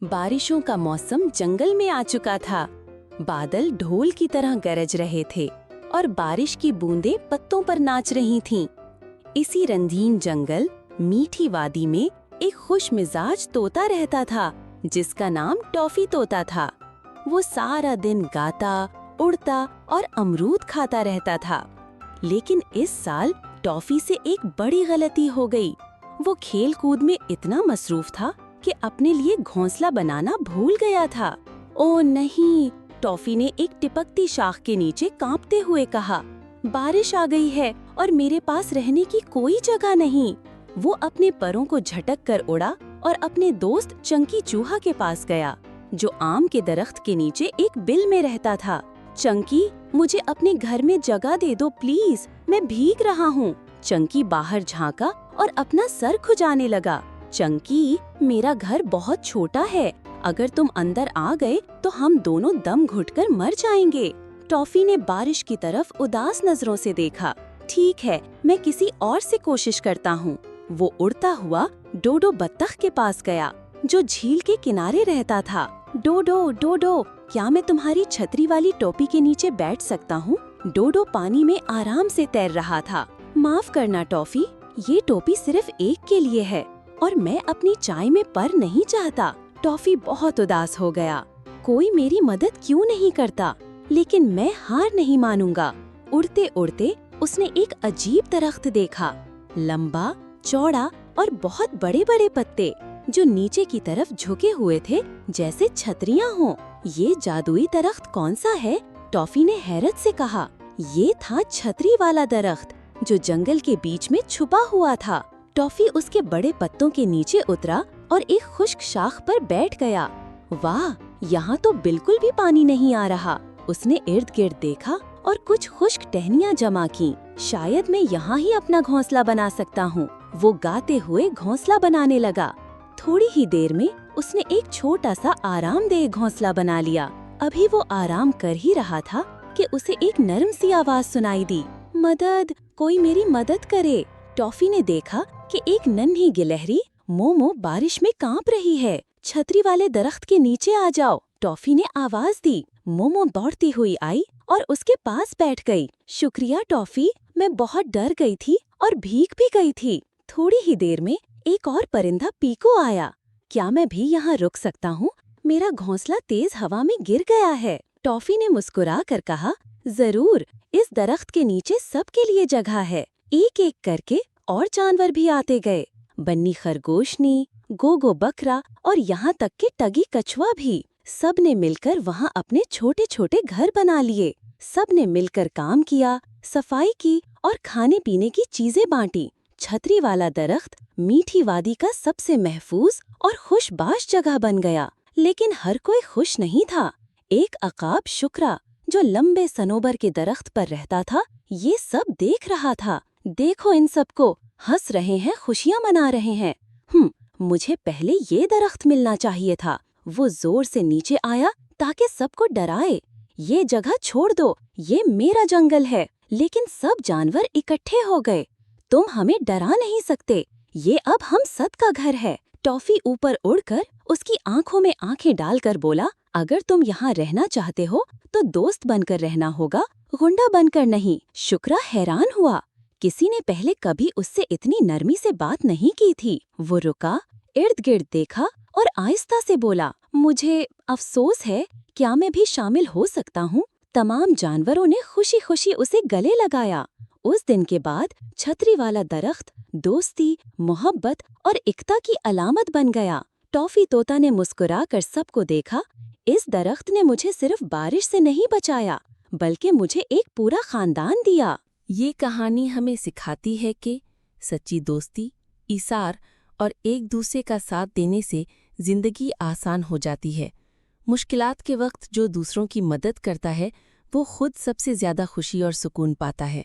बारिशों का मौसम जंगल में आ चुका था। बादल ढोल की तरह गरज रहे थे और बारिश की बूंदें पत्तों पर नाच रही थीं। इसी रंगीन जंगल, मीठी वादी में एक खुश मिजाज तोता रहता था, जिसका नाम टॉफी तोता था। वो सारा दिन गाता, उड़ता और अमरूद खाता रहता था। लेकिन इस साल टॉफी से एक बड़ी गलती हो गई। वो खेल कूद में इतना मसरूफ था कि अपने लिए घोंसला बनाना भूल गया था। ओह नहीं! टॉफी ने एक टिपकती शाख के नीचे कांपते हुए कहा, बारिश आ गई है और मेरे पास रहने की कोई जगह नहीं। वो अपने परों को झटक कर उड़ा और अपने दोस्त चंकी चूहा के पास गया, जो आम के दरख्त के नीचे एक बिल में रहता था। चंकी, मुझे अपने घर में जगह दे दो प्लीज, मैं भीग रहा हूँ। चंकी बाहर झांका और अपना सर खुजाने लगा। चंकी, मेरा घर बहुत छोटा है, अगर तुम अंदर आ गए तो हम दोनों दम घुटकर मर जाएंगे। टॉफी ने बारिश की तरफ उदास नजरों से देखा। ठीक है, मैं किसी और से कोशिश करता हूँ। वो उड़ता हुआ डोडो बत्तख के पास गया, जो झील के किनारे रहता था। डोडो, डोडो, क्या मैं तुम्हारी छतरी वाली टोपी के नीचे बैठ सकता हूँ? डोडो पानी में आराम से तैर रहा था। माफ करना टॉफी, ये टोपी सिर्फ एक के लिए है और मैं अपनी चाय में पर नहीं चाहता। टॉफी बहुत उदास हो गया। कोई मेरी मदद क्यों नहीं करता? लेकिन मैं हार नहीं मानूंगा। उड़ते उड़ते उसने एक अजीब दरख्त देखा, लंबा, चौड़ा और बहुत बड़े बड़े पत्ते, जो नीचे की तरफ झुके हुए थे जैसे छतरियां हों। ये जादुई दरख्त कौन सा है? टॉफी ने हैरत से कहा। ये था छतरी वाला दरख्त, जो जंगल के बीच में छुपा हुआ था। टॉफी उसके बड़े पत्तों के नीचे उतरा और एक खुश्क शाख पर बैठ गया। वाह, यहाँ तो बिल्कुल भी पानी नहीं आ रहा। उसने इर्द गिर्द देखा और कुछ खुश्क टहनियाँ जमा की। शायद मैं यहाँ ही अपना घोंसला बना सकता हूँ। वो गाते हुए घोंसला बनाने लगा। थोड़ी ही देर में उसने एक छोटा सा आरामदेह घोंसला बना लिया। अभी वो आराम कर ही रहा था कि उसे एक नरम सी आवाज सुनाई दी। मदद, कोई मेरी मदद करे। टॉफी ने देखा कि एक नन्ही गिलहरी मोमो बारिश में कांप रही है। छतरी वाले दरख्त के नीचे आ जाओ, टॉफी ने आवाज दी। मोमो दौड़ती हुई आई और उसके पास बैठ गई। शुक्रिया टॉफी, मैं बहुत डर गई थी और भीग भी गई थी। थोड़ी ही देर में एक और परिंदा पीको आया। क्या मैं भी यहाँ रुक सकता हूँ? मेरा घोंसला तेज हवा में गिर गया है। टॉफी ने मुस्कुरा कर कहा, जरूर, इस दरख्त के नीचे सबके लिए जगह है। एक एक करके और जानवर भी आते गए। बन्नी खरगोशनी, गोगो बकरा और यहाँ तक कि टगी कछुआ भी। सब ने मिलकर वहाँ अपने छोटे छोटे घर बना लिए। सब ने मिलकर काम किया, सफाई की और खाने पीने की चीजें बांटी। छतरी वाला दरख्त मीठी वादी का सबसे महफूज और खुशबाश जगह बन गया। लेकिन हर कोई खुश नहीं था। एक अकाब शुक्रा, जो लंबे सनोबर के दरख्त पर रहता था, ये सब देख रहा था। देखो इन सबको, हंस रहे हैं, खुशियाँ मना रहे हैं। मुझे पहले ये दरख्त मिलना चाहिए था। वो जोर से नीचे आया ताकि सबको डराए। ये जगह छोड़ दो, ये मेरा जंगल है। लेकिन सब जानवर इकट्ठे हो गए। तुम हमें डरा नहीं सकते, ये अब हम सब का घर है। टॉफी ऊपर उड़कर उसकी आंखों में आंखें डालकर बोला, अगर तुम यहाँ रहना चाहते हो तो दोस्त बनकर रहना होगा, गुंडा बनकर नहीं। शुक्रा हैरान हुआ। किसी ने पहले कभी उससे इतनी नरमी से बात नहीं की थी। वो रुका, इर्द गिर्द देखा और आहिस्ता से बोला, मुझे अफसोस है, क्या मैं भी शामिल हो सकता हूँ? तमाम जानवरों ने खुशी खुशी उसे गले लगाया। उस दिन के बाद छतरी वाला दरख्त दोस्ती, मोहब्बत और एकता की अलामत बन गया। टॉफी तोता ने मुस्कुराकर सबको देखा। इस दरख्त ने मुझे सिर्फ बारिश से नहीं बचाया, बल्कि मुझे एक पूरा खानदान दिया। ये कहानी हमें सिखाती है कि सच्ची दोस्ती, इसार और एक दूसरे का साथ देने से जिंदगी आसान हो जाती है। मुश्किलात के वक्त जो दूसरों की मदद करता है, वो खुद सबसे ज्यादा खुशी और सुकून पाता है।